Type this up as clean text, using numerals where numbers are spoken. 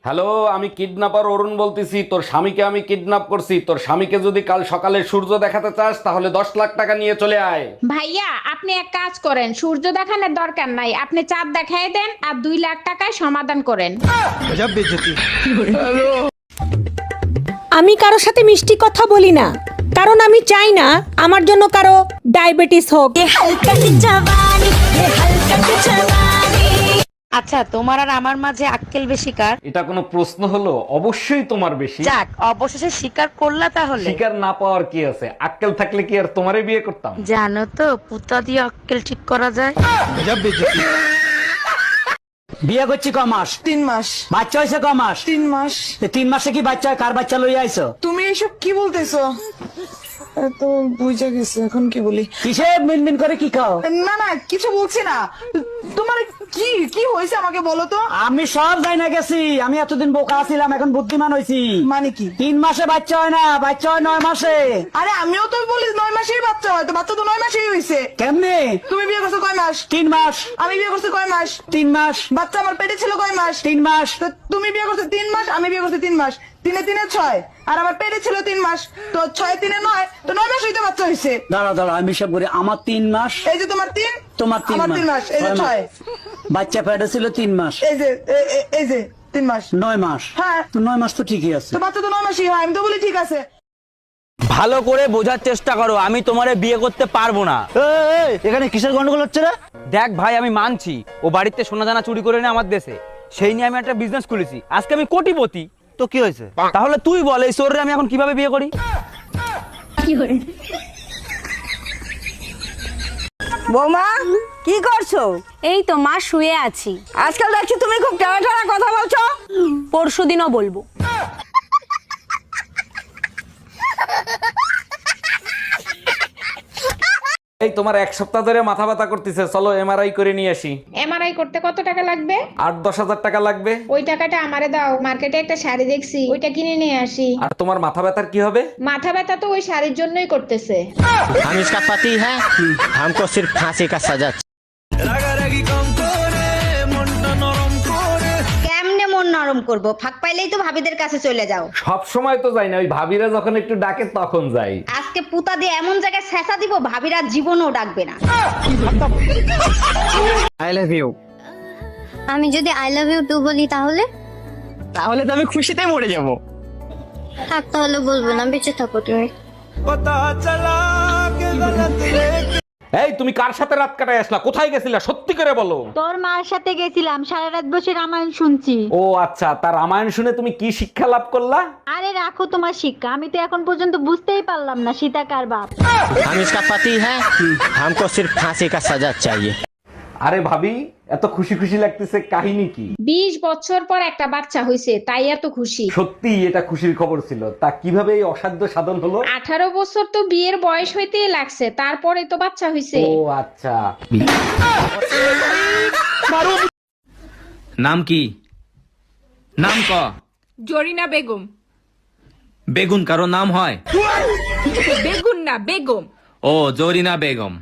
Hello, আমি kidnapper অরুণ বলতেছি। তোর স্বামীকে আমি কিডন্যাপ করছি। তোর স্বামীকে যদি কাল সকালে সূর্য দেখাতে চাস তাহলে 10 লাখ টাকা নিয়ে চলে আয়। ভাইয়া আপনি এক কাজ করেন, সূর্য দেখানোর দরকার নাই, আপনি চাঁদ দেখাই দেন আর 2 লাখ টাকায় সমাধান করেন। আমি কারোর সাথে মিষ্টি কথা বলি না, কারণ আমি চাই না আমার জন্য কারো ডায়াবেটিস হোক। আচ্ছা, তোমার আর আমার মাঝে আক্কেল বেশি কার? এটা কোনো প্রশ্ন হলো? অবশ্যই তোমার বেশি। যাক, অবশেষে স্বীকার করলা তাহলে। শিকার না পাওয়ার কি আছে? আক্কেল থাকলে কি আর তোমারে বিয়ে করতাম? জানো তো পুতা দিয়ে আক্কেল ঠিক করা যায়। বিয়ে করছি ক মাস? 3 মাস। বাচ্চা হয়েছে ক মাস? 3 মাস। 3 মাসে কি বাচ্চা হয়? কার বাচ্চা লইয়া আইছো? তুমি এসব কি বলতেছো? তো বুঝা গেছে, এখন কি বলি? কিসে মিনমিন করে কি খাও? না না, কিছু বলছি না। তোমার কি কি হয়েছে আমাকে বলো তো। আমি সব যাই না গেছি। আমি এতদিন বোকা ছিলাম, এখন বুদ্ধিমান হয়েছি। মানে কি? 3 মাসে বাচ্চা হয় না, বাচ্চা হয় 9 মাসে। আরে আমিও তো বলি 9 মাসেই বাচ্চা হয়, তো বাচ্চা তো 9 মাসেই হয়েছে। কেমনে? তুমি বিয়ে করছো কয় মাস? 3 মাস। আমি বিয়ে করছি কয় মাস? 3 মাস। বাচ্চা আমার পেটে ছিল কয় মাস? 3 মাস। তো তুমি বিয়ে করছো 3 মাস, আমি বিয়ে করছি 3 মাস। 3 এ 3 এ 6, আর আমার পেটে ছিল 3 মাস। তো 6 এ 3 এ 9, তো 9 মাস হইতে বাচ্চা হয়েছে। দাঁড়া দাঁড়া, আমি সব করি। আমার 3 মাস। এই যে তোমার 3, তোমার 3 আমার 3 মাস, এই যে 6। বাচ্চা পেটে ছিল 3 মাস। এই যে এই যে 3 মাস। 9 মাস। হ্যাঁ। তো 9 মাস তো ঠিকই আছে। তো বাচ্চা তো 9 মাসই হয়, আমি তো বলি ঠিক আছে। ভালো করে বোঝার চেষ্টা করো, আমি তোমারে বিয়ে করতে পারবো না। এখানে কিসের গন্ডগোল হচ্ছে রে? দেখ ভাই, আমি মানছি ও বাড়িতে সোনা দানা চুরি করে নেয় আমার দেশে, সেই নিয়ে আমি একটা বিজনেস খুলেছি। আজকে আমি কোটিপতি। তো কি হয়েছে? তাহলে তুই বল, এই শহরে আমি এখন কিভাবে বিয়ে করি? বৌমা কি করছো? এই তো মা, শুয়ে আছি। আজকাল দেখছি তুমি খুব টানা টানা কথা বলছো। পরশুদিনও বলবো। এই তোমার 1 সপ্তাহ ধরে মাথা ব্যথা করতেছে, চলো এমআরআই করে নিয়ে আসি। এমআরআই করতে কত টাকা লাগবে? 8-10 হাজার টাকা লাগবে। ওই টাকাটা আমারে দাও, মার্কেটে একটা শাড়ি দেখছি, ওইটা কিনে নিয়ে আসি। আর তোমার মাথা ব্যথার কি হবে? মাথা ব্যথা তো ওই শাড়ির জন্যই করতেছে। हम इसका पति है, हमको सिर्फ फांसी का सजा। কেমনে মন নরম করব? ফাঁক পাইলেই তো ভাবিদের কাছে চলে যাও। সব সময় তো যাই না, ওই ভাবিরা যখন একটু ডাকে তখন যাই। আজকে পুতা দিয়ে এমন জায়গায় ছেঁচা দিব ভাবিরা জীবনও ডাকবে না। I love you. আমি যদি আই লাভ ইউ টু বলি তাহলে? তাহলে তো আমি খুশিতে মরে যাব। থাক, তাহলে বলবো না, বেঁচে থাকো তুমি। এই তুমি কার সাথে রাত কাটায় আসলা? কোথায় গেছিলা? সত্যি করে বলো। তোর মার সাথে গেছিলাম, সারা রাত বসে রামায়ণ শুনছি। ও আচ্ছা, তার রামায়ণ শুনে তুমি কি শিক্ষা লাভ করলা? আরে রাখো তোমার শিক্ষা, আমি তো এখন পর্যন্ত বুঝতেই পারলাম না সীতা কার বাপ। हम इसका पति है, हमको सिर्फ फांसी का सजा चाहिए। আরে ভাবি, এত খুশি খুশি লাগতেছে, কাহিনী কি? 20 বছর পর একটা বাচ্চা হইছে, তাই এত খুশি। সত্যি এটা খুশির খবর ছিল। তা কিভাবে এই অসাধ্য সাধন হলো? 18 বছর তো বিয়ের বয়স হইতেই লাগছে, তারপরে তো বাচ্চা হইছে। ও আচ্ছা। নাম কি? নাম ক। জরিনা বেগম। বেগুন কারো নাম হয়? বেগুন না, বেগম। ও, জরিনা বেগম।